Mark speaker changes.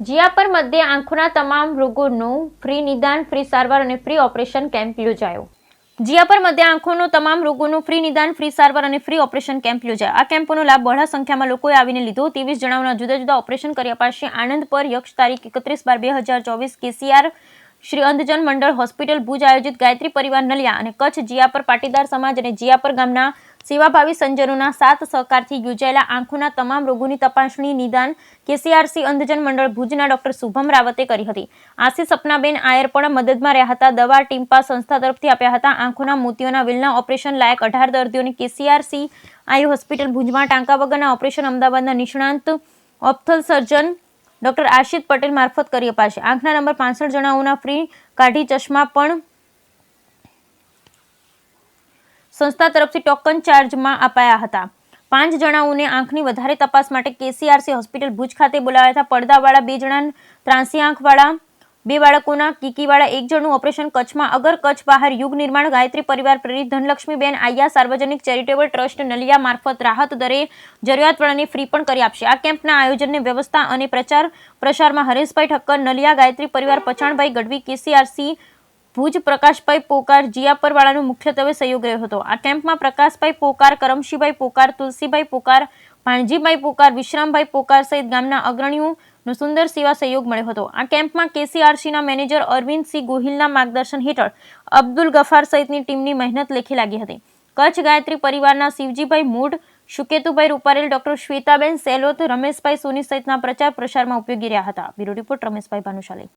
Speaker 1: જીયાપર મધ્યે આંખોના તમામ રોગોનું ફ્રી નિદાન, ફ્રી સારવાર અને ફ્રી ઓપરેશન કેમ્પ યોજાયો. જીયાપર મધ્યે આંખોનો તમામ રોગોનું ફ્રી નિદાન, ફ્રી સારવાર અને ફ્રી ઓપરેશન કેમ્પ યોજાયો. આ કેમ્પનો લાભ બહોળા સંખ્યામાં લોકોએ આવીને લીધો. 23 જણાઓના જુદા જુદા ઓપરેશન કરી અપાશે. આણંદ પર યક્ષ તારીખ 31/12/2024 કેસીઆર શ્રી અંધજન મંડળ હોસ્પિટલ ભુજ આયોજિત ગાયત્રી પરિવાર નલિયા અને કચ્છ જીયાપર પાટીદાર સમાજ અને જીયાપર ગામના સેવાભાવી સંજનોના સાથ સહકારથી યોજાયેલા આંખોના તમામ રોગોની તપાસણી નિદાન કેસીઆરસી અંધજન મંડળ ભુજના ડોક્ટર શુભમ રાવતે કરી હતી. આશી સપનાબેન આયર પણ મદદમાં રહ્યા હતા. દવા ટીમ્પા સંસ્થા તરફથી આપ્યા હતા. આંખોના મોતિયોના વેલના ઓપરેશન લાયક 18 દર્દીઓને કેસીઆરસી આઈ હોસ્પિટલ ભુજમાં, ટાંકા વગરના ઓપરેશન અમદાવાદના નિષ્ણાંત ઓપ્થલ સર્જન ડોક્ટર આશિત પટેલ મારફત કરી અપાશે. આંખના નંબર 65 જણાઓના ફ્રી કાઢી ચશ્મા પણ સંસ્થા તરફથી ટોકન ચાર્જમાં અપાયા હતા. 5 જણાઓને આંખની વધારે તપાસ માટે કેસીઆરસી હોસ્પિટલ ભુજ ખાતે બોલાવ્યા હતા. પડદાવાળા 2 જણા, ત્રાંસી આંખવાળા 2 બાળકોના, કીકીવાળા 1 જણનું ઓપરેશન કચ્છમાં. અગર કચ્છ બહાર યુગ નિર્માણ ગાયત્રી પરિવાર પ્રેરિત ધનલક્ષ્મીબેન આયા સાર્વજનિક ચેરિટેબલ ટ્રસ્ટ નલિયા મારફત રાહત દરે જરૂરિયાતવાળાને ફ્રી પણ કરી આપશે. આ કેમ્પના આયોજનને વ્યવસ્થા અને પ્રચાર પ્રસારમાં હરેશભાઈ ઠક્કર, નલિયા ગાયત્રી પરિવાર, પચાણભાઈ ગઢવી, કેસીઆરસી ભુજ, પ્રકાશભાઈ પોકાર, જીયાપરવાળાનો મુખ્યત્વે સહયોગ રહ્યો હતો. આ કેમ્પમાં પ્રકાશભાઈ પોકાર, કરમશીભાઈ પોકાર, તુલસીભાઈ પોકાર, ભાણજીભાઈ પોકાર, વિશ્રામભાઈ પોકાર સહિત ગામના અગ્રણીઓનો સુંદર સેવા સહયોગ મળ્યો હતો. આ કેમ્પમાં કેસીઆરસીના મેનેજર અરવિંદસિંહ ગોહિલના માર્ગદર્શન હેઠળ અબ્દુલ ગફાર સહિતની ટીમની મહેનત લેખી લાગી હતી. કચ્છ ગાયત્રી પરિવારના શિવજીભાઈ મૂઢ, શુકેતુભાઈ રૂપારેલ, ડોક્ટર શ્વેતાબેન સેલોત, રમેશભાઈ સોની સહિતના પ્રચાર પ્રસારમાં ઉપયોગી રહ્યા હતા. Bureau report Rameshbhai Bhanushali.